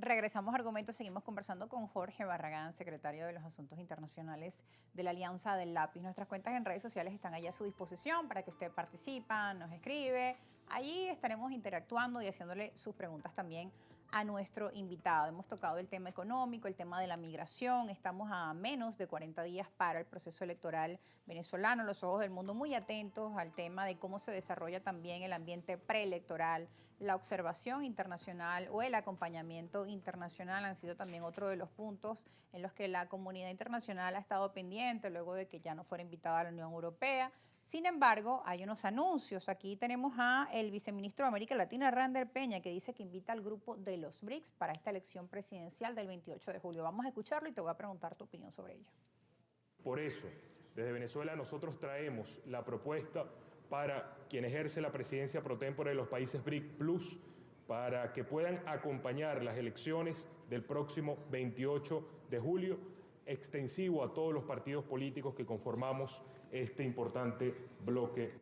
Regresamos a Argumentos, seguimos conversando con Jorge Barragán, secretario de los Asuntos Internacionales de la Alianza del Lápiz. Nuestras cuentas en redes sociales están allí a su disposición para que usted participa, nos escribe. Allí estaremos interactuando y haciéndole sus preguntas también a nuestro invitado. Hemos tocado el tema económico, el tema de la migración. Estamos a menos de 40 días para el proceso electoral venezolano. Los ojos del mundo muy atentos al tema de cómo se desarrolla también el ambiente preelectoral. La observación internacional o el acompañamiento internacional han sido también otro de los puntos en los que la comunidad internacional ha estado pendiente luego de que ya no fuera invitada a la Unión Europea. Sin embargo, hay unos anuncios. Aquí tenemos a el viceministro de América Latina, Rander Peña, que dice que invita al grupo de los BRICS para esta elección presidencial del 28 de julio. Vamos a escucharlo y te voy a preguntar tu opinión sobre ello. Por eso, desde Venezuela nosotros traemos la propuesta para quien ejerce la presidencia pro tempore de los países BRIC Plus, para que puedan acompañar las elecciones del próximo 28 de julio, extensivo a todos los partidos políticos que conformamos este importante bloque.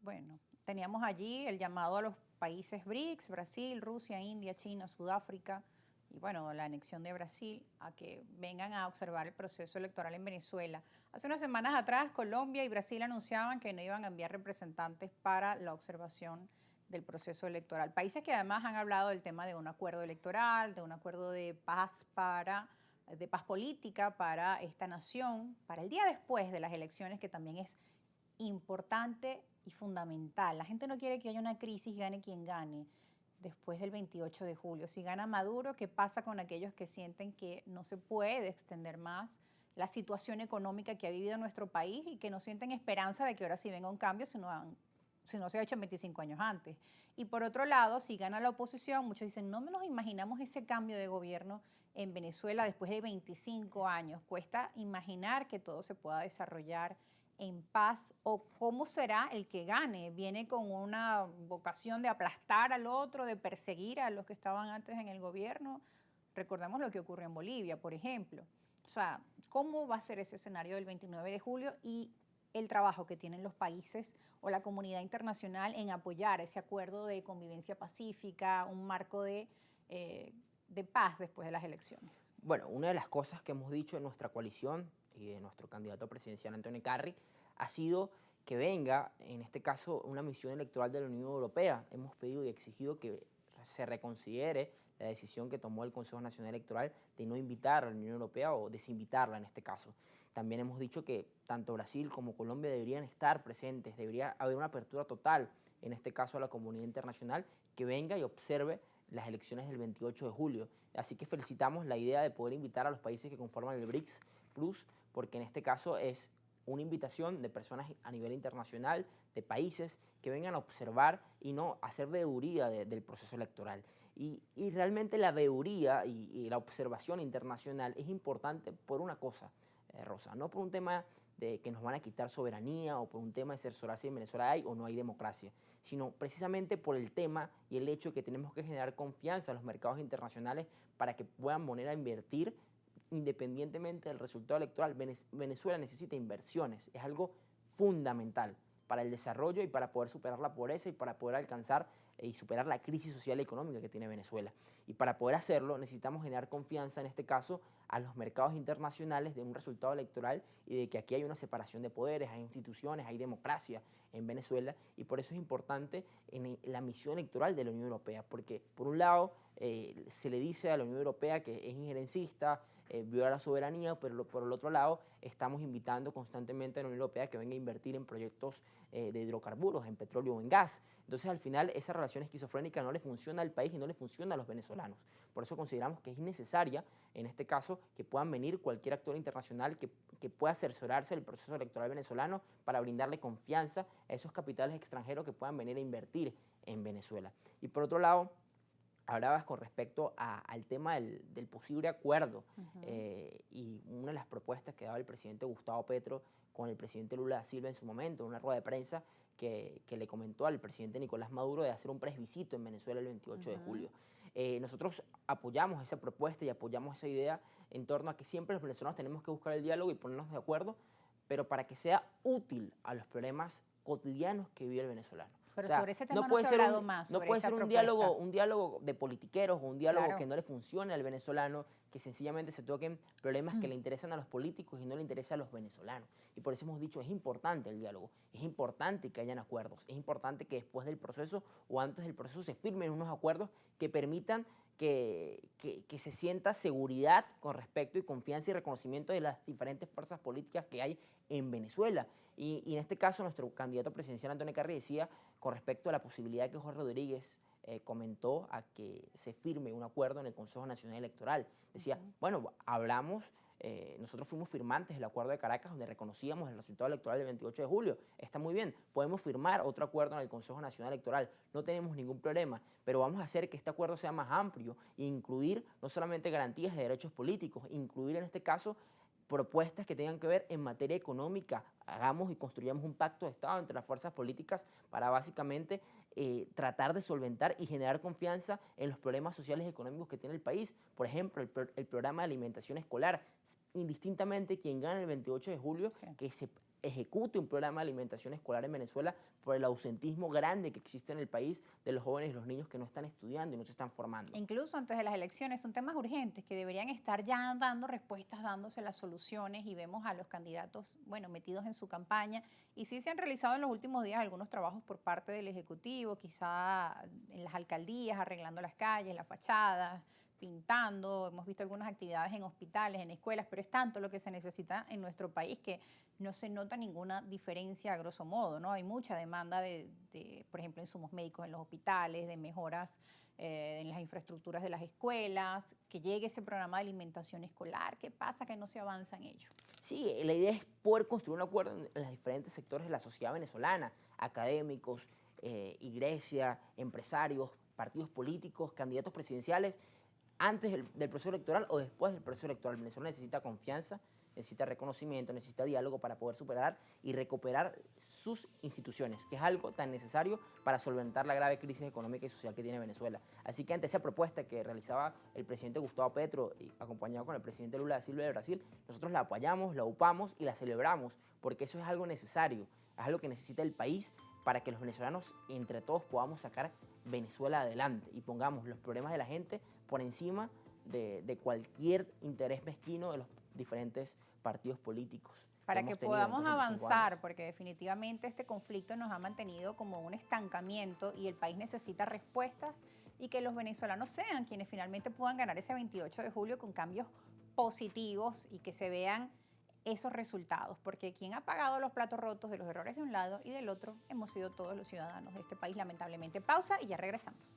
Bueno, teníamos allí el llamado a los países BRICS, Brasil, Rusia, India, China, Sudáfrica, y bueno, la anexión de Brasil, a que vengan a observar el proceso electoral en Venezuela. Hace unas semanas atrás, Colombia y Brasil anunciaban que no iban a enviar representantes para la observación del proceso electoral. Países que además han hablado del tema de un acuerdo electoral, de un acuerdo de paz política para esta nación, para el día después de las elecciones, que también es importante y fundamental. La gente no quiere que haya una crisis, gane quien gane, después del 28 de julio. Si gana Maduro, ¿qué pasa con aquellos que sienten que no se puede extender más la situación económica que ha vivido nuestro país y que no sienten esperanza de que ahora sí venga un cambio si no se ha hecho en 25 años antes? Y por otro lado, si gana la oposición, muchos dicen, no nos imaginamos ese cambio de gobierno en Venezuela después de 25 años. Cuesta imaginar que todo se pueda desarrollar en paz, o cómo será el que gane. Viene con una vocación de aplastar al otro, de perseguir a los que estaban antes en el gobierno. Recordemos lo que ocurrió en Bolivia, por ejemplo. O sea, ¿cómo va a ser ese escenario del 29 de julio y el trabajo que tienen los países o la comunidad internacional en apoyar ese acuerdo de convivencia pacífica, un marco de paz después de las elecciones? Bueno, una de las cosas que hemos dicho en nuestra coalición y de nuestro candidato presidencial Antonio Carri ha sido que venga, en este caso, una misión electoral de la Unión Europea. Hemos pedido y exigido que se reconsidere la decisión que tomó el Consejo Nacional Electoral de no invitar a la Unión Europea o desinvitarla en este caso. También hemos dicho que tanto Brasil como Colombia deberían estar presentes, debería haber una apertura total, en este caso a la comunidad internacional, que venga y observe las elecciones del 28 de julio. Así que felicitamos la idea de poder invitar a los países que conforman el BRICS Plus, porque en este caso es una invitación de personas a nivel internacional, de países que vengan a observar y no hacer veeduría del proceso electoral. Y realmente la veeduría y la observación internacional es importante por una cosa, Rosa, no por un tema de que nos van a quitar soberanía o por un tema de cerciorar si en Venezuela hay o no hay democracia, sino precisamente por el tema y el hecho de que tenemos que generar confianza en los mercados internacionales para que puedan poner a invertir independientemente del resultado electoral. Venezuela necesita inversiones, es algo fundamental para el desarrollo y para poder superar la pobreza y para poder alcanzar y superar la crisis social y económica que tiene Venezuela. Y para poder hacerlo necesitamos generar confianza, en este caso, a los mercados internacionales de un resultado electoral y de que aquí hay una separación de poderes, hay instituciones, hay democracia en Venezuela, y por eso es importante en la misión electoral de la Unión Europea, porque por un lado se le dice a la Unión Europea que es injerencista, viola la soberanía, pero por el otro lado estamos invitando constantemente a la Unión Europea que venga a invertir en proyectos de hidrocarburos, en petróleo o en gas. Entonces al final esa relación esquizofrénica no le funciona al país y no le funciona a los venezolanos. Por eso consideramos que es innecesaria, en este caso, que puedan venir cualquier actor internacional que pueda cerciorarse del proceso electoral venezolano para brindarle confianza a esos capitales extranjeros que puedan venir a invertir en Venezuela. Y por otro lado, hablabas con respecto al tema del posible acuerdo y una de las propuestas que daba el presidente Gustavo Petro con el presidente Lula da Silva en su momento, en una rueda de prensa que le comentó al presidente Nicolás Maduro de hacer un plebiscito en Venezuela el 28 de julio. Nosotros apoyamos esa propuesta y apoyamos esa idea en torno a que siempre los venezolanos tenemos que buscar el diálogo y ponernos de acuerdo, pero para que sea útil a los problemas cotidianos que vive el venezolano. Pero O sea, sobre ese tema no puede se ha ser hablado más, no sobre puede esa ser propuesta. un diálogo de politiqueros o un diálogo Claro. que no le funcione al venezolano, que sencillamente se toquen problemas que le interesan a los políticos y no le interesan a los venezolanos. Y por eso hemos dicho, es importante el diálogo, es importante que hayan acuerdos, es importante que después del proceso o antes del proceso se firmen unos acuerdos que permitan que se sienta seguridad con respecto y confianza y reconocimiento de las diferentes fuerzas políticas que hay en Venezuela. Y en este caso, nuestro candidato presidencial, Antonio Carri, decía con respecto a la posibilidad que Jorge Rodríguez comentó a que se firme un acuerdo en el Consejo Nacional Electoral. Decía, bueno, hablamos, nosotros fuimos firmantes del Acuerdo de Caracas, donde reconocíamos el resultado electoral del 28 de julio. Está muy bien, podemos firmar otro acuerdo en el Consejo Nacional Electoral, no tenemos ningún problema, pero vamos a hacer que este acuerdo sea más amplio e incluir no solamente garantías de derechos políticos, incluir en este caso propuestas que tengan que ver en materia económica. Hagamos y construyamos un pacto de Estado entre las fuerzas políticas para básicamente tratar de solventar y generar confianza en los problemas sociales y económicos que tiene el país. Por ejemplo, el programa de alimentación escolar. Indistintamente quien gane el 28 de julio, Sí. que se ejecute un programa de alimentación escolar en Venezuela por el ausentismo grande que existe en el país de los jóvenes y los niños que no están estudiando y no se están formando. Incluso antes de las elecciones son temas urgentes que deberían estar ya dando respuestas, dándose las soluciones y vemos a los candidatos, bueno, metidos en su campaña y sí se han realizado en los últimos días algunos trabajos por parte del Ejecutivo, quizá en las alcaldías, arreglando las calles, las fachadas, pintando, hemos visto algunas actividades en hospitales, en escuelas, pero es tanto lo que se necesita en nuestro país que no se nota ninguna diferencia a grosso modo, ¿no? Hay mucha demanda por ejemplo, insumos médicos en los hospitales, de mejoras en las infraestructuras de las escuelas, que llegue ese programa de alimentación escolar. ¿Qué pasa que no se avanza en ello? Sí, la idea es poder construir un acuerdo en los diferentes sectores de la sociedad venezolana, académicos, iglesia, empresarios, partidos políticos, candidatos presidenciales, antes del proceso electoral o después del proceso electoral. Venezuela necesita confianza, necesita reconocimiento, necesita diálogo para poder superar y recuperar sus instituciones, que es algo tan necesario para solventar la grave crisis económica y social que tiene Venezuela. Así que ante esa propuesta que realizaba el presidente Gustavo Petro, acompañado con el presidente Lula da Silva de Brasil, nosotros la apoyamos, la upamos y la celebramos, porque eso es algo necesario, es algo que necesita el país para que los venezolanos entre todos podamos sacar Venezuela adelante y pongamos los problemas de la gente por encima de cualquier interés mezquino de los diferentes partidos políticos. Para hemos que tenido en podamos 35 avanzar, años. porque definitivamente este conflicto nos ha mantenido como un estancamiento y el país necesita respuestas y que los venezolanos sean quienes finalmente puedan ganar ese 28 de julio con cambios positivos y que se vean esos resultados, porque quien ha pagado los platos rotos de los errores de un lado y del otro hemos sido todos los ciudadanos de este país, lamentablemente. Pausa y ya regresamos.